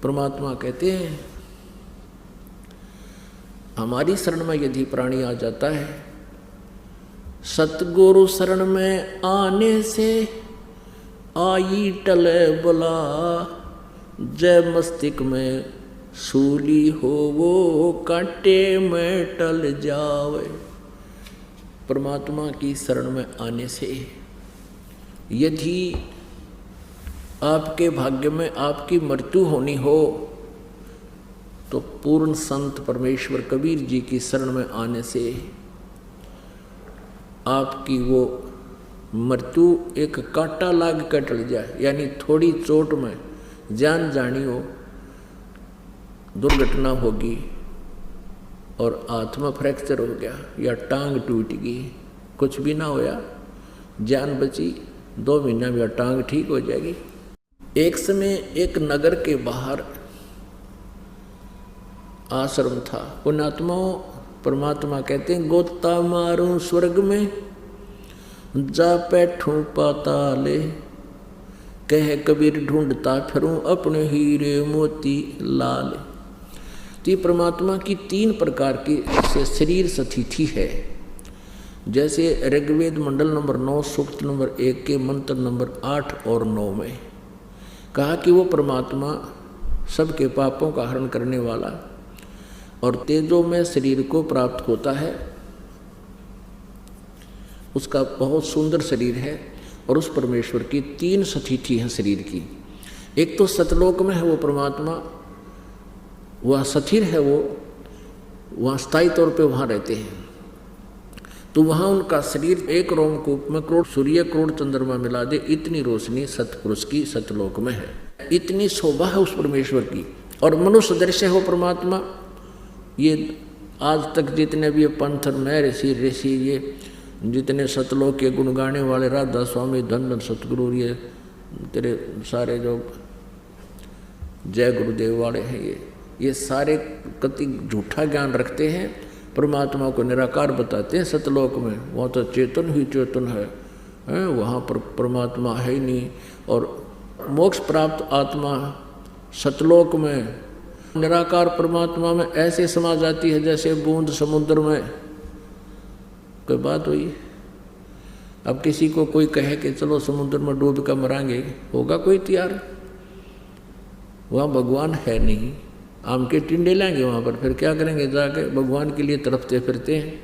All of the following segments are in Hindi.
परमात्मा कहते हैं हमारी शरण में यदि प्राणी आ जाता है, सतगुरु शरण में आने से आई टले बला, जय मस्तिष्क में सूली हो वो कांटे में टल जावे। परमात्मा की शरण में आने से यदि आपके भाग्य में आपकी मृत्यु होनी हो तो पूर्ण संत परमेश्वर कबीर जी की शरण में आने से आपकी वो मृत्यु एक कांटा लाग कर टल जाए, यानी थोड़ी चोट में जान जानी हो, दुर्घटना होगी और आत्मा फ्रैक्चर हो गया या टांग टूट गई, कुछ भी ना होया, जान बची, 2 महीना में टांग ठीक हो जाएगी। एक समय एक नगर के बाहर आश्रम था। पुण्यात्माओं, परमात्मा कहते हैं गोता मारूं स्वर्ग में, जा बैठूं पाताले, कह कबीर ढूंढता फिरूं अपने हीरे मोती लाल। तो परमात्मा की 3 प्रकार की से शरीर स्थिति है। जैसे ऋग्वेद मंडल नंबर 9 सूक्त नंबर 1 के मंत्र नंबर 8 और 9 में कहा कि वो परमात्मा सबके पापों का हरण करने वाला और तेजो में शरीर को प्राप्त होता है, उसका बहुत सुंदर शरीर है। और उस परमेश्वर की 3 स्थिति हैं शरीर की। एक तो सतलोक में है वो परमात्मा, वह स्थिर है, वो वहाँ स्थायी तौर पे वहाँ रहते हैं। तो वहाँ उनका शरीर एक रोमकूप में करोड़ सूर्य करोड़ चंद्रमा मिला दे इतनी रोशनी सतपुरुष की सतलोक में है, इतनी शोभा है उस परमेश्वर की। और मनुष्य दृश्य हो परमात्मा। ये आज तक जितने भी पंथर में ऋषि ये जितने सतलोक के गुण गाने वाले राधा स्वामी धन धन सतगुरु, ये तेरे सारे जो जय गुरुदेव वाले हैं, ये सारे कति झूठा ज्ञान रखते हैं, परमात्मा को निराकार बताते हैं। सतलोक में वहाँ तो चेतन ही चेतन है, वहाँ पर परमात्मा है ही नहीं। और मोक्ष प्राप्त आत्मा सतलोक में निराकार परमात्मा में ऐसे समा जाती है जैसे बूंद समुद्र में। कोई बात हुई? अब किसी को कोई कहे कि चलो समुद्र में डूब कर मरांगे, होगा कोई तैयार? वहाँ भगवान है नहीं, आम के टिंडे लेंगे वहाँ पर, फिर क्या करेंगे? जाके भगवान के लिए तड़पते फिरते हैं।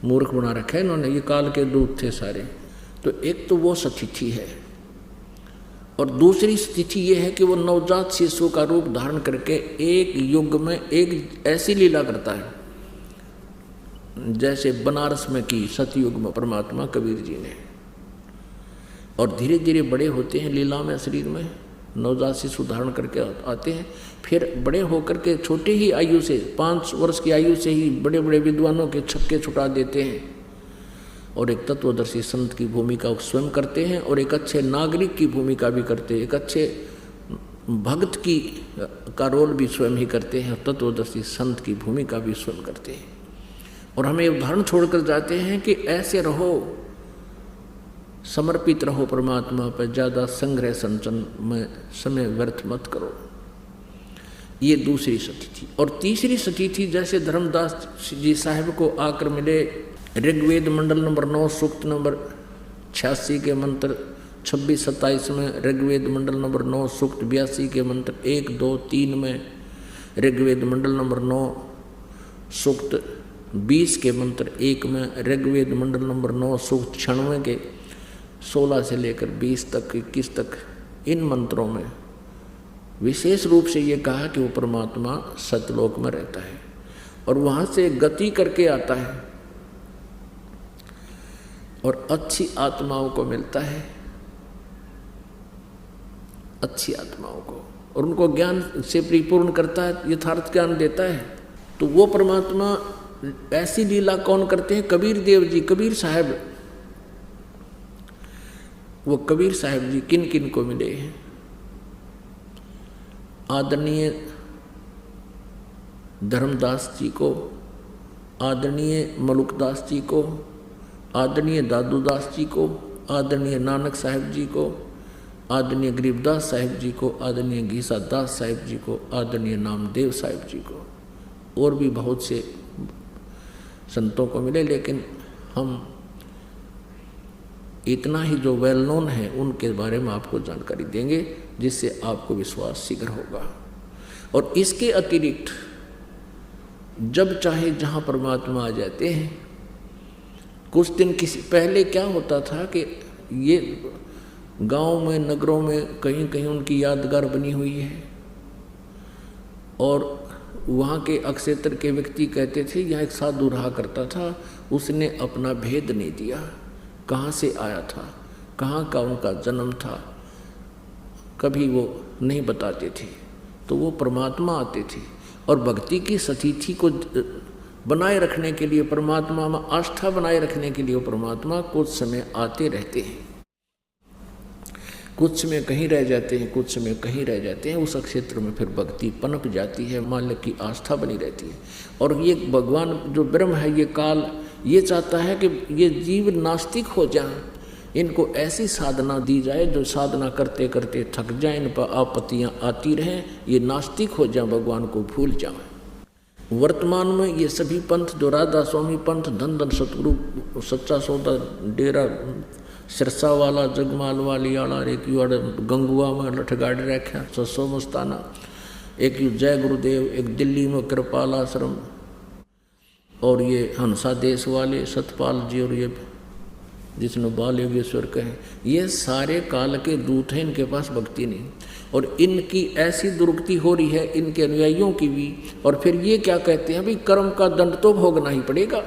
मूर्ख बना रखा है इन्होंने, ये काल के दूत थे सारे। तो एक तो वो स्थिति है, और दूसरी स्थिति ये है कि वो नवजात शिशु का रूप धारण करके एक युग में एक ऐसी लीला करता है जैसे बनारस में की सतयुग में परमात्मा कबीर जी ने। और धीरे धीरे बड़े होते हैं लीला में, शरीर में नवजात शिशु धारण करके आते हैं। फिर बड़े होकर के छोटे ही आयु से 5 वर्ष की आयु से ही बड़े बड़े विद्वानों के छक्के छुटा देते हैं और एक तत्वदर्शी संत की भूमिका स्वयं करते हैं और एक अच्छे नागरिक की भूमिका भी करते हैं, एक अच्छे भक्त की का रोल भी स्वयं ही करते हैं, तत्वदर्शी संत की भूमिका भी स्वयं करते हैं। और हमें उदाहरण छोड़कर जाते हैं कि ऐसे रहो, समर्पित रहो परमात्मा पर, ज़्यादा संग्रह संचन में समय व्यर्थ मत करो। ये दूसरी स्थिति। और तीसरी स्थिति जैसे धर्मदास जी साहब को आकर मिले ऋग्वेद मंडल नंबर 9 सूक्त नंबर 86 के मंत्र 26-27 में, ऋग्वेद मंडल नंबर 9 सूक्त 82 के मंत्र 1, 2, 3 में, ऋग्वेद मंडल नंबर 9 सूक्त 20 के मंत्र 1 में, ऋग्वेद मंडल नंबर 9 सूक्त 96 के 16 से लेकर 20 तक 21 तक, इन मंत्रों में विशेष रूप से ये कहा कि वो परमात्मा सतलोक में रहता है और वहाँ से गति करके आता है और अच्छी आत्माओं को मिलता है, अच्छी आत्माओं को, और उनको ज्ञान से परिपूर्ण करता है, यथार्थ ज्ञान देता है। तो वो परमात्मा ऐसी लीला कौन करते हैं? कबीर देव जी, कबीर साहब। वो कबीर साहब जी किन किन को मिले हैं? आदरणीय धर्मदास जी को, आदरणीय मलुकदास जी को, आदरणीय दादूदास जी को, आदरणीय नानक साहब जी को, आदरणीय गरीबदास साहिब जी को, आदरणीय घीसा दास साहिब जी को, आदरणीय नामदेव साहिब जी को, और भी बहुत से संतों को मिले, लेकिन हम इतना ही जो वेल नोन है उनके बारे में आपको जानकारी देंगे, जिससे आपको विश्वास शीघ्र होगा। और इसके अतिरिक्त जब चाहे जहाँ परमात्मा आ जाते हैं। कुछ दिन किसी पहले क्या होता था कि ये गांव में, नगरों में कहीं कहीं उनकी यादगार बनी हुई है, और वहाँ के अक्षेत्र के व्यक्ति कहते थे यहाँ एक साधु रहा करता था, उसने अपना भेद नहीं दिया, कहाँ से आया था, कहाँ का उनका जन्म था, कभी वो नहीं बताते थे। तो वो परमात्मा आते थे, और भक्ति की सतिथि को बनाए रखने के लिए, परमात्मा में आस्था बनाए रखने के लिए वो परमात्मा कुछ समय आते रहते हैं, कुछ समय कहीं रह जाते हैं, कुछ समय कहीं रह जाते हैं। उस क्षेत्र में फिर भक्ति पनप जाती है, मान की आस्था बनी रहती है। और ये भगवान जो ब्रह्म है, ये काल ये चाहता है कि ये जीव नास्तिक हो जाएं, इनको ऐसी साधना दी जाए जो साधना करते करते थक जाए, इन पर आपत्तियाँ आती रहें, ये नास्तिक हो जाएं, भगवान को भूल जाएं। वर्तमान में ये सभी पंथ जो राधा स्वामी पंथ, धन धन सतगुरु, सच्चा सौदा, डेरा सिरसा वाला, जगमाल वाली आला, एक यू गंगुआ में लठगाड़ रखा 600 मस्ताना, एक यू जय गुरुदेव, एक दिल्ली में कृपाल आश्रम, और ये हंसा देश वाले सतपाल जी, और ये जिसने बाल योगेश्वर कहे, ये सारे काल के दूत हैं, इनके पास भक्ति नहीं। और इनकी ऐसी दुर्गति हो रही है, इनके अनुयायियों की भी। और फिर ये क्या कहते हैं, भाई कर्म का दंड तो भोगना ही पड़ेगा।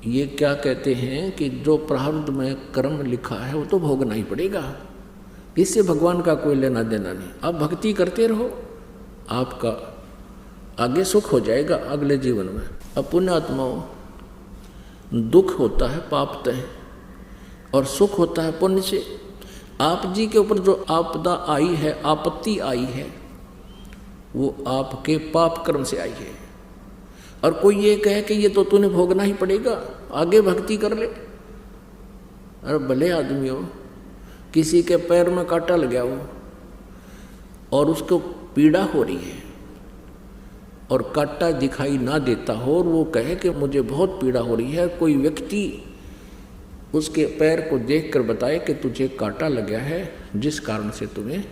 ये क्या कहते हैं कि जो प्रारब्ध में कर्म लिखा है वो तो भोगना ही पड़ेगा, इससे भगवान का कोई लेना देना नहीं। आप भक्ति करते रहो, आपका आगे सुख हो जाएगा अगले जीवन में। अब पुण्यात्माओं, दुख होता है पाप तय, और सुख होता है पुण्य से। आप जी के ऊपर जो आपदा आई है, आपत्ति आई है, वो आपके पाप कर्म से आई है। और कोई ये कहे कि ये तो तूने भोगना ही पड़ेगा, आगे भक्ति कर ले। अरे भले आदमी हो, किसी के पैर में कांटा लग गया हो और उसको पीड़ा हो रही है, और कांटा दिखाई ना देता हो, और वो कहे कि मुझे बहुत पीड़ा हो रही है, कोई व्यक्ति उसके पैर को देखकर बताए कि तुझे कांटा लग गया है, जिस कारण से तुम्हें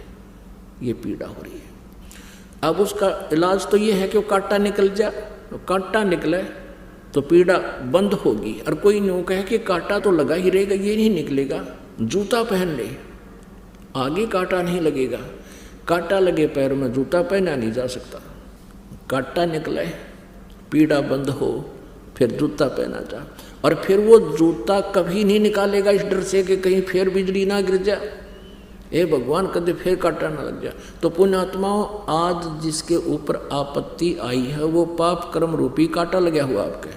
ये पीड़ा हो रही है। अब उसका इलाज तो ये है कि वो कांटा निकल जाए, कांटा निकले तो पीड़ा बंद होगी। और कोई यूँ कहे कि कांटा तो लगा ही रहेगा, ये नहीं निकलेगा, जूता पहन ले, आगे कांटा नहीं लगेगा। कांटा लगे पैर में जूता पहना नहीं जा सकता। कांटा निकले, पीड़ा बंद हो, फिर जूता पहना जा। और फिर वो जूता कभी नहीं निकालेगा इस डर से कि कहीं फिर बिजली ना गिर जाए, ए भगवान कदे फिर कांटा ना लग जाए। तो पुण्यात्माओं, आज जिसके ऊपर आपत्ति आई है वो पाप कर्म रूपी कांटा लगा हुआ आपके,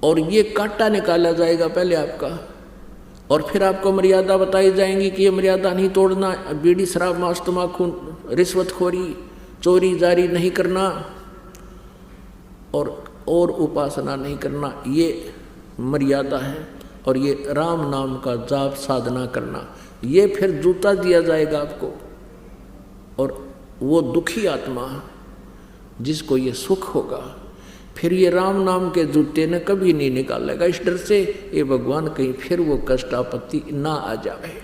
और ये कांटा निकाला जाएगा पहले आपका, और फिर आपको मर्यादा बताई जाएंगी कि ये मर्यादा नहीं तोड़ना, बीड़ी शराब मांस तम्बाकू रिश्वतखोरी चोरी जारी नहीं करना, और उपासना नहीं करना, ये मर्यादा है। और ये राम नाम का जाप साधना करना, ये फिर जूता दिया जाएगा आपको। और वो दुखी आत्मा जिसको ये सुख होगा, फिर ये राम नाम के जूते ने कभी नहीं निकालेगा इस डर से, ये भगवान कहीं फिर वो कष्ट आपत्ति ना आ जाए।